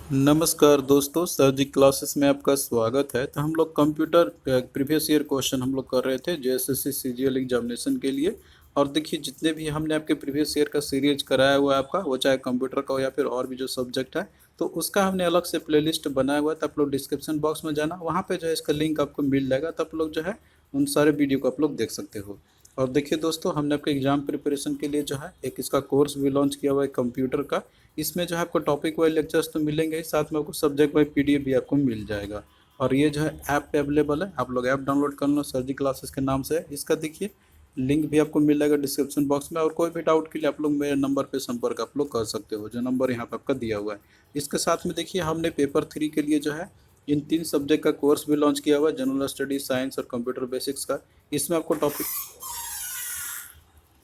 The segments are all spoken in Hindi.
नमस्कार दोस्तों, सर जी क्लासेस में आपका स्वागत है। तो हम लोग कंप्यूटर प्रीवियस ईयर क्वेश्चन हम लोग कर रहे थे जेएसएससी सीजीएल एग्जामिनेशन के लिए। और देखिए, जितने भी हमने आपके प्रीवियस ईयर का सीरीज कराया हुआ है आपका, वो चाहे कंप्यूटर का हो या फिर और भी जो सब्जेक्ट है, तो उसका हमने अलग से प्लेलिस्ट बनाया हुआ है। तो आप लोग डिस्क्रिप्शन बॉक्स में जाना, वहाँ पे जो है इसका लिंक आपको मिल जाएगा। तो आप लोग जो है उन सारे वीडियो को आप लोग देख सकते हो। और देखिए दोस्तों, हमने आपके एग्जाम प्रिपरेशन के लिए जो है एक इसका कोर्स भी लॉन्च किया हुआ है कंप्यूटर का। इसमें जो है आपको टॉपिक वाइज लेक्चर्स तो मिलेंगे ही, साथ में आपको सब्जेक्ट वाइज पीडीएफ भी आपको मिल जाएगा। और ये जो है ऐप पे अवेलेबल है, आप लोग ऐप डाउनलोड कर लो, सर जी क्लासेस के नाम से है। इसका देखिए लिंक भी आपको मिल जाएगा डिस्क्रिप्शन बॉक्स में। और कोई भी डाउट के लिए आप लोग मेरे नंबर पे संपर्क आप लोग कर सकते हो, जो नंबर यहाँ पे आपका दिया हुआ है। इसके साथ में देखिए, हमने पेपर 3 के लिए जो है इन 3 सब्जेक्ट का कोर्स भी लॉन्च किया हुआ है, जनरल स्टडी, साइंस और कंप्यूटर बेसिक्स का। इसमें आपको टॉपिक,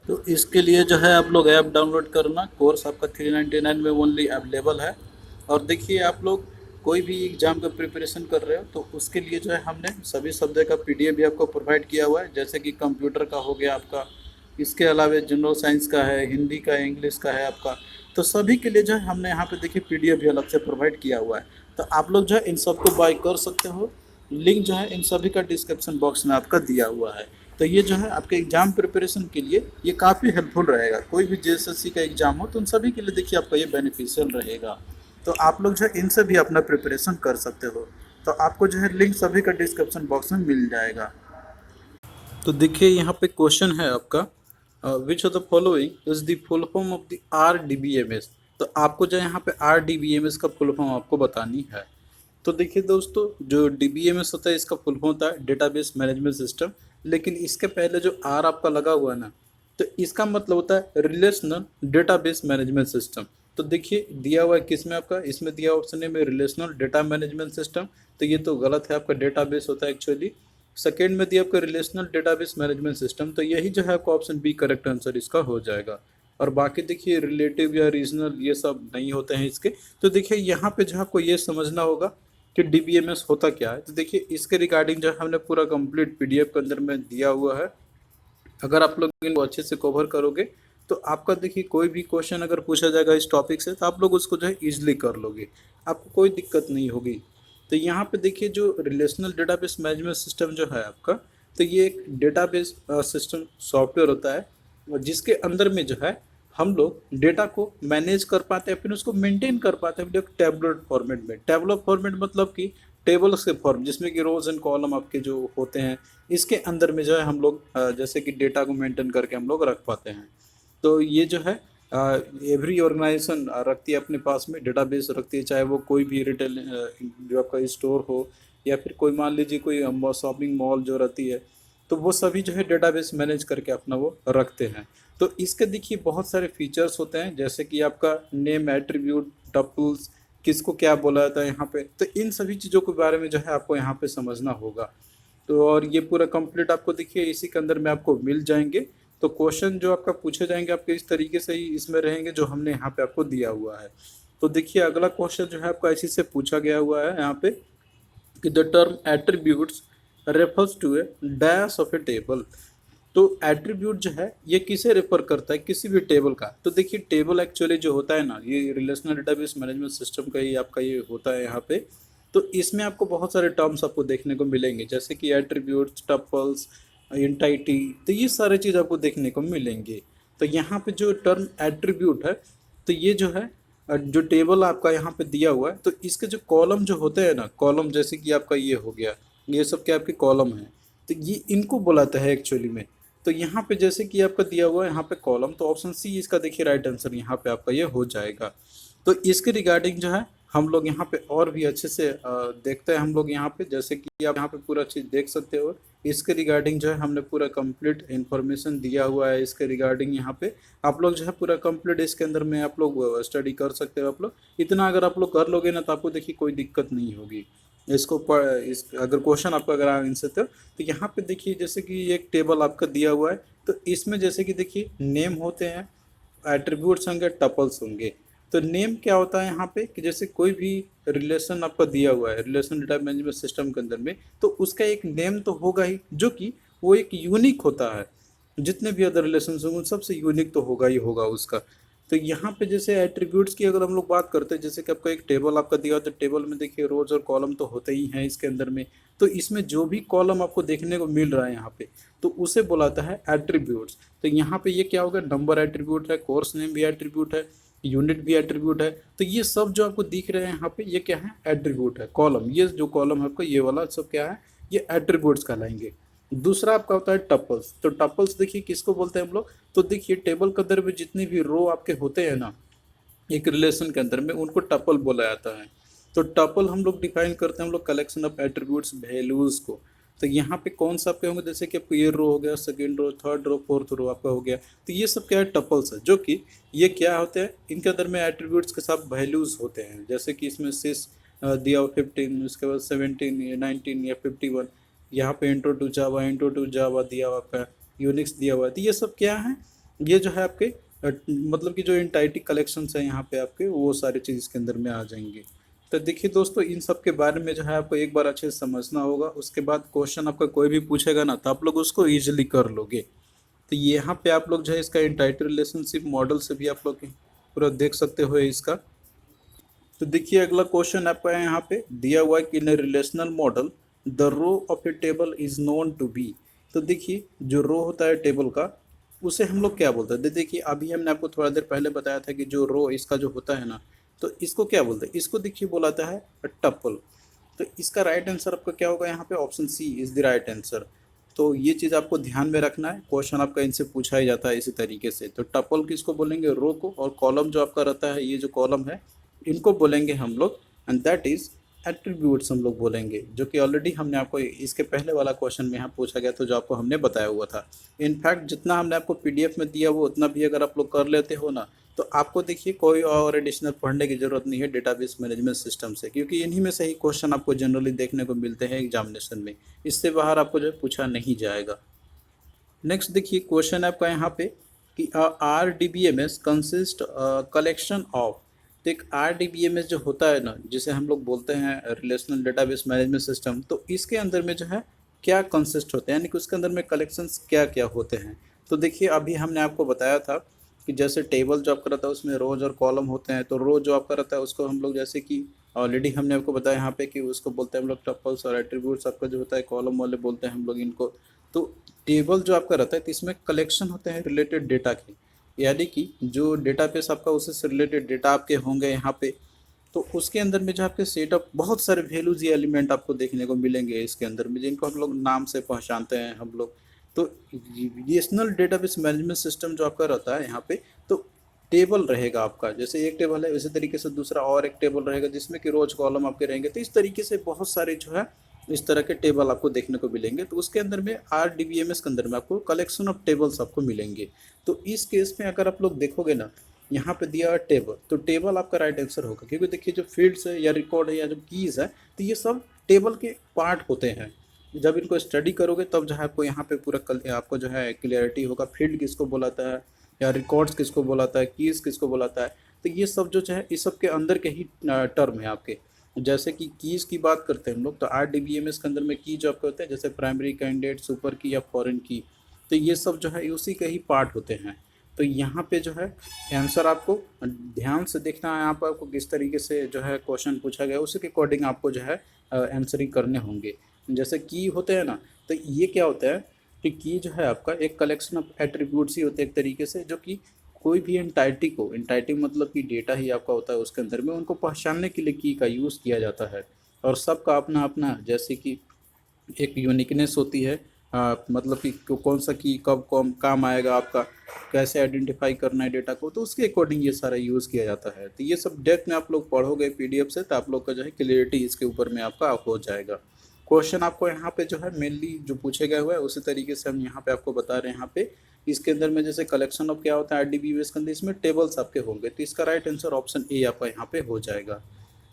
तो इसके लिए जो है आप लोग ऐप डाउनलोड करना। कोर्स आपका 399 में ओनली अवेलेबल है। और देखिए, आप लोग कोई भी एग्ज़ाम का प्रिपरेशन कर रहे हो तो उसके लिए जो है हमने सभी सब्जेक्ट का पीडीएफ भी आपको प्रोवाइड किया हुआ है। जैसे कि कंप्यूटर का हो गया आपका, इसके अलावा जनरल साइंस का है, हिंदी का है, इंग्लिश का है आपका। तो सभी के लिए जो है हमने यहाँ पे देखिए पीडीएफ भी अलग से प्रोवाइड किया हुआ है। तो आप लोग जो है इन सबको बाय कर सकते हो। लिंक जो है इन सभी का डिस्क्रिप्शन बॉक्स में आपका दिया हुआ है। तो ये जो है आपके एग्जाम प्रिपरेशन के लिए ये काफ़ी हेल्पफुल रहेगा। कोई भी जेएसएससी का एग्जाम हो तो उन सभी के लिए देखिए आपका ये बेनिफिशियल रहेगा। तो आप लोग जो है इनसे भी अपना प्रिपरेशन कर सकते हो। तो आपको जो है लिंक सभी का डिस्क्रिप्शन बॉक्स में मिल जाएगा। तो देखिए, यहाँ पे क्वेश्चन है आपका, which of the following is the full form of the RDBMS। तो आपको जो है यहाँ पे RDBMS का फुल फॉर्म आपको बतानी है। तो देखिए दोस्तों, जो DBMS होता है इसका फुल फॉर्म होता है डेटाबेस मैनेजमेंट सिस्टम। लेकिन इसके पहले जो R आपका लगा हुआ है ना, तो इसका मतलब होता है रिलेशनल डेटाबेस मैनेजमेंट सिस्टम। तो देखिए दिया हुआ है किसमें आपका, इसमें दिया ऑप्शन है में रिलेशनल डेटा मैनेजमेंट सिस्टम। तो ये तो गलत है, आपका डेटाबेस होता है एक्चुअली। सेकेंड में दिया आपका रिलेशनल डेटाबेस मैनेजमेंट सिस्टम। तो यही जो है आपका ऑप्शन बी करेक्ट आंसर इसका हो जाएगा। और बाकी देखिए रिलेटिव या रीजनल ये सब नहीं होते हैं इसके। तो देखिए यहाँ पे जो आपको ये समझना होगा कि DBMS होता क्या है। तो देखिए इसके रिगार्डिंग जो हमने पूरा कंप्लीट पीडीएफ के अंदर में दिया हुआ है। अगर आप लोग इनको अच्छे से कवर करोगे तो आपका देखिए कोई भी क्वेश्चन अगर पूछा जाएगा इस टॉपिक से, तो आप लोग उसको जो है ईजिली कर लोगे, आपको कोई दिक्कत नहीं होगी। तो यहाँ पे देखिए जो रिलेशनल डेटाबेस मैनेजमेंट सिस्टम जो है आपका, तो ये एक डेटाबेस सिस्टम सॉफ्टवेयर होता है, और जिसके अंदर में जो है हम लोग डेटा को मैनेज कर पाते हैं, फिर उसको मेंटेन कर पाते हैं टेबुलर फॉर्मेट में। टेबुलर फॉर्मेट मतलब कि टेबल्स के फॉर्म, जिसमें कि रोज एंड कॉलम आपके जो होते हैं, इसके अंदर में जो है हम लोग जैसे कि डेटा को मेंटेन करके हम लोग रख पाते हैं। तो ये जो है एवरी ऑर्गेनाइजेशन रखती है अपने पास में, डेटाबेस रखती है, चाहे वो कोई भी रिटेल जो आपका स्टोर हो, या फिर कोई मान लीजिए कोई शॉपिंग मॉल जो रहती है, तो वो सभी जो है डेटाबेस मैनेज करके अपना वो रखते हैं। तो इसके देखिए बहुत सारे फीचर्स होते हैं, जैसे कि आपका नेम, एट्रीब्यूट, टपल्स, किसको क्या बोला जाता है यहाँ पे। तो इन सभी चीज़ों के बारे में जो है आपको यहाँ पे समझना होगा। तो और ये पूरा कंप्लीट आपको देखिए इसी के अंदर में आपको मिल जाएंगे। तो क्वेश्चन जो आपका पूछे जाएंगे आपके इस तरीके से ही इसमें रहेंगे जो हमने यहाँ पे आपको दिया हुआ है। तो देखिए अगला क्वेश्चन जो है आपका इसी से पूछा गया हुआ है यहाँ पे, कि the term attributes refers to a dash of a table. तो एट्रीब्यूट जो है ये किसे रेफर करता है, किसी भी टेबल का। तो देखिए टेबल एक्चुअली जो होता है ना, ये रिलेशनल डेटाबेस मैनेजमेंट सिस्टम का ही आपका ये होता है यहाँ पे। तो इसमें आपको बहुत सारे टर्म्स आपको देखने को मिलेंगे, जैसे कि एट्रीब्यूट्स, टपल्स, एंटिटी। तो ये सारे चीज़ आपको देखने को मिलेंगे। तो यहाँ पे जो टर्म एट्रीब्यूट है, तो ये जो है जो टेबल आपका यहाँ पे दिया हुआ है, तो इसके जो कॉलम जो होते हैं ना, कॉलम जैसे कि आपका ये हो गया, ये सब क्या आपके कॉलम है, तो ये इनको बुलाता है एक्चुअली में। तो यहाँ पे जैसे कि आपका दिया हुआ है यहाँ पे कॉलम, तो ऑप्शन सी इसका देखिए राइट आंसर यहाँ पे आपका ये हो जाएगा। तो इसके रिगार्डिंग जो है हम लोग यहाँ पे और भी अच्छे से देखते हैं हम लोग यहाँ पे, जैसे कि आप यहाँ पे पूरा चीज़ देख सकते हो। इसके रिगार्डिंग जो है हमने पूरा कंप्लीट इन्फॉर्मेशन दिया हुआ है इसके रिगार्डिंग यहाँ पे। आप लोग जो है पूरा कंप्लीट इसके अंदर में आप लोग स्टडी कर सकते हो। आप लोग इतना अगर आप लोग कर लोगे ना, तो आपको देखिए कोई दिक्कत नहीं होगी। इसको इस अगर क्वेश्चन आपका अगर आंसर तो यहाँ पे देखिए जैसे कि एक टेबल आपका दिया हुआ है, तो इसमें जैसे कि देखिए नेम होते हैं, एट्रीब्यूट्स होंगे, टपल्स होंगे। तो नेम क्या होता है यहाँ पे, कि जैसे कोई भी रिलेशन आपका दिया हुआ है रिलेशन डेटा मैनेजमेंट सिस्टम के अंदर में, तो उसका एक नेम तो होगा ही, जो कि वो एक यूनिक होता है। जितने भी अदर रिलेशन होंगे उन सबसे यूनिक तो होगा ही होगा उसका। तो यहाँ पे जैसे एट्रीब्यूट्स की अगर हम लोग बात करते हैं, जैसे कि आपका एक टेबल आपका दिया हो, तो टेबल में देखिए रोज और कॉलम तो होते ही हैं इसके अंदर में। तो इसमें जो भी कॉलम आपको देखने को मिल रहा है यहाँ पे, तो उसे बुलाता है एट्रीब्यूट्स। तो यहाँ पे ये क्या होगा, नंबर एट्रीब्यूट है, कोर्स नेम भी एट्रीब्यूट है, यूनिट भी एट्रीब्यूट है। तो ये सब जो आपको दिख रहे हैं यहाँ पे, ये क्या है, एट्रीब्यूट है। कॉलम, ये जो कॉलम है आपका, ये वाला सब क्या है, ये एट्रीब्यूट्स कहलाएंगे। दूसरा आपका होता है टपल्स। तो टपल्स देखिए किसको बोलते हैं हम लोग, तो देखिए टेबल के अंदर में जितनी भी रो आपके होते हैं ना एक रिलेशन के अंदर में, उनको टपल बोला जाता है। तो टपल हम लोग डिफाइन करते हैं हम लोग कलेक्शन ऑफ एट्रीब्यूट्स वैल्यूज को। तो यहाँ पे कौन सा आपके होंगे, जैसे कि आपको ये रो हो गया, second row, third row, fourth row आपका हो गया। तो ये सब क्या है, टपल्स है, जो कि ये क्या होते हैं, इनके अंदर में एट्रीब्यूट्स के साथ वैल्यूज होते हैं। जैसे कि इसमें सिस दिया हुआ 15, उसके बाद 17 या 19 या 51, यहाँ पे इंट्रो टू जावा दिया हुआ आपका, यूनिक्स दिया हुआ है। तो ये सब क्या है, ये जो है आपके मतलब कि जो एंटाइटी कलेक्शंस है यहाँ पे आपके, वो सारी चीज़ इसके अंदर में आ जाएंगे। तो देखिए दोस्तों, इन सब के बारे में जो है आपको एक बार अच्छे से समझना होगा। उसके बाद क्वेश्चन आपका कोई भी पूछेगा ना, तो आप लोग उसको ईजिली कर लोगे। तो यहाँ पे आप लोग जो है इसका एंटाइटी रिलेशनशिप मॉडल से भी आप लोग पूरा देख सकते हो इसका। तो देखिए अगला क्वेश्चन आपका है यहाँ पे दिया हुआ है कि in relational model the row of a table is known to be. तो देखिए जो रो होता है टेबल का, उसे हम लोग क्या बोलते हैं। देखिए अभी हमने आपको थोड़ा देर पहले बताया था कि जो रो इसका जो होता है ना, तो इसको क्या बोलते हैं, इसको देखिए बोलाता है टपल। तो इसका राइट आंसर आपका क्या होगा यहाँ पे, option C is the right answer. तो ये चीज़ आपको ध्यान में रखना है, क्वेश्चन आपका इनसे पूछा ही जाता है इसी तरीके से। तो टपल किसको बोलेंगे, रो को, और कॉलम जो आपका रहता है, ये जो कॉलम है, इनको बोलेंगे हम लोग, एंड दैट इज एट्रीब्यूट्स हम लोग बोलेंगे, जो कि ऑलरेडी हमने आपको इसके पहले वाला क्वेश्चन में यहाँ पूछा गया था, जो आपको हमने बताया हुआ था। इनफैक्ट जितना हमने आपको पीडीएफ में दिया वो उतना भी अगर आप लोग कर लेते हो ना, तो आपको देखिए कोई और एडिशनल पढ़ने की जरूरत नहीं है डेटाबेस मैनेजमेंट सिस्टम से, क्योंकि इन्हीं में से ही क्वेश्चन आपको जनरली देखने को मिलते हैं एग्जामिनेशन में। इससे बाहर आपको जो है पूछा नहीं जाएगा। नेक्स्ट देखिए क्वेश्चन आपका यहाँ पे कि R D B M S consist collection of. तो एक R D B M S जो होता है ना, जिसे हम लोग बोलते हैं रिलेशनल डेटाबेस मैनेजमेंट सिस्टम, तो इसके अंदर में जो है क्या कंसिस्ट होते हैं, यानी कि उसके अंदर में कलेक्शंस क्या क्या होते हैं। तो देखिए अभी हमने आपको बताया था कि जैसे टेबल जो आपका रहता है उसमें रोज और कॉलम होते हैं। तो रो जो आपका रहता है उसको हम लोग, जैसे कि ऑलरेडी हमने आपको बताया यहाँ पे कि उसको बोलते हैं हम लोग टपल्स, और एट्रीब्यूट्स आपका जो होता है कॉलम वाले बोलते हैं हम लोग इनको। तो टेबल जो आपका रहता है, तो इसमें कलेक्शन होते हैं रिलेटेड डेटा के, यानी कि जो डेटाबेस आपका उससे से रिलेटेड डेटा आपके होंगे यहाँ पे। तो उसके अंदर में जो आपके सेट ऑफ बहुत सारे वैल्यूज या एलिमेंट आपको देखने को मिलेंगे इसके अंदर में, जिनको हम लोग नाम से पहचानते हैं हम लोग। तो रिलेशनल डेटाबेस मैनेजमेंट सिस्टम जो आपका रहता है यहाँ पे, तो टेबल रहेगा आपका, जैसे एक टेबल है उसी तरीके से दूसरा और एक टेबल रहेगा जिसमें कि रोज कॉलम आपके रहेंगे। तो इस तरीके से बहुत सारे जो है इस तरह के टेबल आपको देखने को मिलेंगे। तो उसके अंदर में RDBMS के अंदर में आपको कलेक्शन ऑफ टेबल्स आपको मिलेंगे। तो इस केस में अगर आप लोग देखोगे ना, यहाँ पे दिया टेबल, तो टेबल आपका राइट आंसर होगा, क्योंकि देखिए जो फील्ड्स है या रिकॉर्ड है या जो कीज़ है, तो ये सब टेबल के पार्ट होते हैं। जब इनको स्टडी करोगे तब जो है आपको यहाँ पे पूरा आपको जो है क्लियरिटी होगा, फील्ड किसको बोलाता है या रिकॉर्ड्स किसको बोलाता है, कीज़ किसको बोलाता है। तो ये सब जो है इस सब के अंदर के ही टर्म है आपके। जैसे कि कीज़ की बात करते हैं हम लोग, तो RDBMS के अंदर में की जो आपके होते हैं, जैसे प्राइमरी, कैंडिडेट, सुपर की या फॉरेन की, तो ये सब जो है उसी के ही पार्ट होते हैं। तो यहाँ पे जो है आंसर आपको ध्यान से देखना है, यहाँ पर आपको किस तरीके से जो है क्वेश्चन पूछा गया उसी के अकॉर्डिंग आपको जो है आंसरिंग करने होंगे। जैसे की होते हैं ना, तो ये क्या होता है कि की जो है आपका एक कलेक्शन ऑफ एट्रीब्यूट्स ही होते हैं एक तरीके से, जो कि कोई भी एंटाइटी को, एंटाइटी मतलब कि डेटा ही आपका होता है उसके अंदर में, उनको पहचानने के लिए की का यूज़ किया जाता है। और सबका अपना अपना जैसे कि एक यूनिकनेस होती है, मतलब कि कौन सा की कब कौन काम आएगा आपका, कैसे आइडेंटिफाई करना है डेटा को, तो उसके अकॉर्डिंग ये सारा यूज़ किया जाता है। तो ये सब डेप्थ में आप लोग पढ़ोगे पीडीएफ से, तो आप लोग का जो है क्लियरिटी इसके ऊपर में आपका हो जाएगा। क्वेश्चन आपको यहाँ पे जो है मेनली जो पूछे गए हुए हैं उसी तरीके से हम यहाँ पे आपको बता रहे हैं। यहाँ पे इसके अंदर में जैसे कलेक्शन ऑफ क्या होता है RDBMS के अंदर, इसमें टेबल्स आपके होंगे। तो इसका राइट आंसर ऑप्शन ए आपका यहाँ पे हो जाएगा।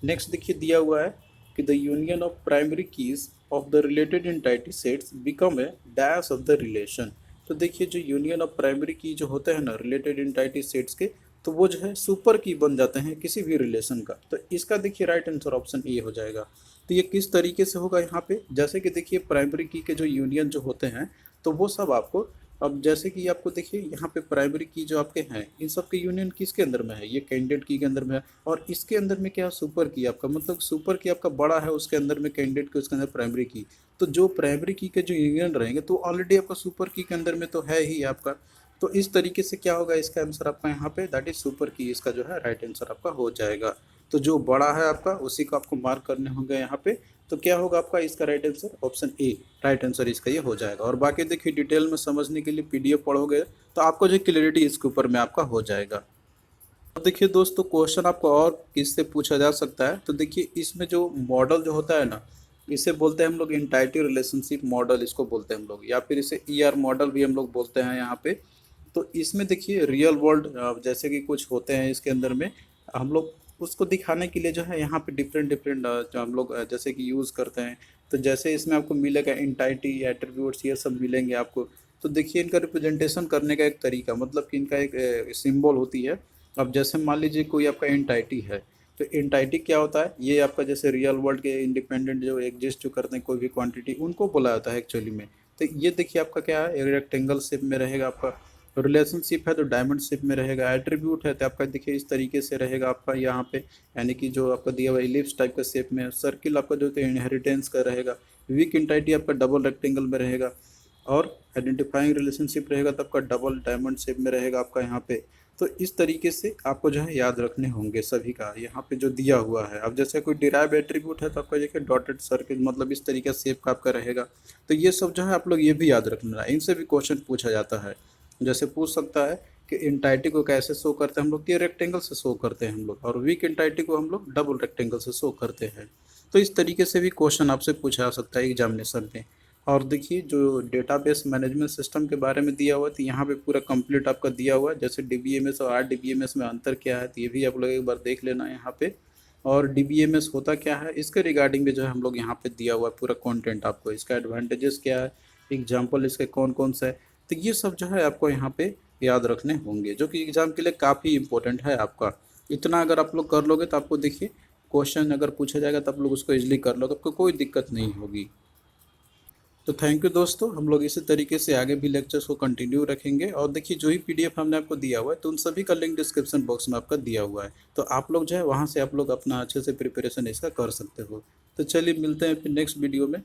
नेक्स्ट देखिए दिया हुआ है कि the union of primary keys of the related entity sets become a dash of the relation. तो देखिए जो यूनियन ऑफ प्राइमरी की जो होते हैं ना रिलेटेड एंटाइटी सेट्स के, तो वो जो है सुपर की बन जाते हैं किसी भी रिलेशन का। तो इसका देखिए राइट आंसर ऑप्शन ए हो जाएगा। तो ये किस तरीके से होगा यहाँ पे, जैसे कि देखिए प्राइमरी की के जो यूनियन जो होते हैं, तो वो सब आपको अब जैसे कि आपको देखिए यहाँ पे प्राइमरी की जो आपके हैं इन सब के यूनियन किसके अंदर में है, ये कैंडिडेट की के अंदर में है। और इसके अंदर में क्या सुपर की आपका, मतलब सुपर की आपका बड़ा है उसके अंदर में कैंडिडेट के उसके अंदर प्राइमरी की। तो जो प्राइमरी की के जो यूनियन रहेंगे तो ऑलरेडी आपका सुपर की के अंदर में तो है ही आपका। तो इस तरीके से क्या होगा इसका आंसर आपका यहाँ पे दैट इज सुपर की, इसका जो है राइट आंसर आपका हो जाएगा। तो जो बड़ा है आपका उसी को आपको मार्क करने होंगे यहाँ पे। तो क्या होगा आपका इसका right answer option A, right answer इसका ये हो जाएगा। और बाकी देखिए डिटेल में समझने के लिए पीडीएफ पढ़ोगे तो आपको जो क्लियरिटी इसके ऊपर में आपका हो जाएगा। तो देखिए दोस्तों क्वेश्चन आपको और किससे पूछा जा सकता है, तो देखिए इसमें जो मॉडल जो होता है ना, इसे बोलते हैं हम लोग एंटाइटी रिलेशनशिप मॉडल इसको बोलते हैं हम लोग, या फिर इसे ईआर मॉडल भी हम लोग बोलते हैं यहाँ पे। तो इसमें देखिए रियल वर्ल्ड जैसे कि कुछ होते हैं इसके अंदर में, हम लोग उसको दिखाने के लिए जो है यहाँ पे डिफरेंट डिफरेंट जो हम लोग जैसे कि यूज़ करते हैं। तो जैसे इसमें आपको मिलेगा एंटाइटी एट्रीब्यूट्स ये सब मिलेंगे आपको। तो देखिए इनका रिप्रेजेंटेशन करने का एक तरीका, मतलब कि इनका एक सिंबल होती है। अब जैसे मान लीजिए कोई आपका एंटाइटी है, तो एंटाइटी क्या होता है, ये आपका जैसे रियल वर्ल्ड के इंडिपेंडेंट जो एग्जिस्ट जो करते हैं कोई भी क्वांटिटी उनको बोला जाता है एक्चुअली में। तो ये देखिए आपका क्या है, एक रेक्टेंगल शेप में रहेगा आपका। रिलेशनशिप है तो डायमंड शेप में रहेगा। एट्रीब्यूट है तो आपका देखिए इस तरीके से रहेगा आपका यहाँ पे, यानी कि जो आपका दिया हुआ इलिप्स टाइप का शेप में। सर्किल आपका जो है इनहेरिटेंस का रहेगा। वीक एंटाइटी आपका डबल रेक्टेंगल में रहेगा। और आइडेंटिफाइंग रिलेशनशिप रहेगा तो आपका डबल डायमंड शेप में रहेगा आपका यहाँ पे। तो इस तरीके से आपको जो है याद रखने होंगे सभी का यहाँ पे जो दिया हुआ है। अब जैसे कोई डिराइव एट्रीब्यूट है तो आपका देखिए डॉटेड सर्किल, मतलब इस तरीके से शेप का आपका रहेगा। तो ये सब जो है आप लोग ये भी याद रखना है, इनसे भी क्वेश्चन पूछा जाता है। जैसे पूछ सकता है कि एंटाइटी को कैसे शो करते हैं हम लोग, ये रेक्टेंगल से शो करते हैं हम लोग, और वीक एंटाइटी को हम लोग डबल रेक्टेंगल से शो करते हैं। तो इस तरीके से भी क्वेश्चन आपसे पूछा जा सकता है एग्जामिनेशन में। और देखिए जो डेटाबेस मैनेजमेंट सिस्टम के बारे में दिया हुआ है तो यहाँ पे पूरा कंप्लीट आपका दिया हुआ है। जैसे डीबीएमएस और आरडीबीएमएस में अंतर क्या है तो ये भी आप लोग एक बार देख लेना है यहाँ पे। और डीबीएमएस होता क्या है इसके रिगार्डिंग में जो है हम लोग यहाँ पे दिया हुआ है पूरा कंटेंट आपको, इसका एडवांटेजेस क्या है, एग्जाम्पल इसके कौन कौन सा है। तो ये सब जो है आपको यहाँ पे याद रखने होंगे, जो कि एग्ज़ाम के लिए काफ़ी इंपॉर्टेंट है आपका। इतना अगर आप लोग कर लोगे तो आपको देखिए क्वेश्चन अगर पूछा जाएगा तो आप लोग उसको इजीली कर लोगे, आपको कोई दिक्कत नहीं होगी। तो थैंक यू दोस्तों, हम लोग इसी तरीके से आगे भी लेक्चर्स को कंटिन्यू रखेंगे। और देखिए जो ही पीडीएफ हमने आपको दिया हुआ है तो उन सभी का लिंक डिस्क्रिप्शन बॉक्स में आपका दिया हुआ है। तो आप लोग जो है वहाँ से आप लोग अपना अच्छे से प्रिपरेशन इसका कर सकते हो। तो चलिए मिलते हैं फिर नेक्स्ट वीडियो में।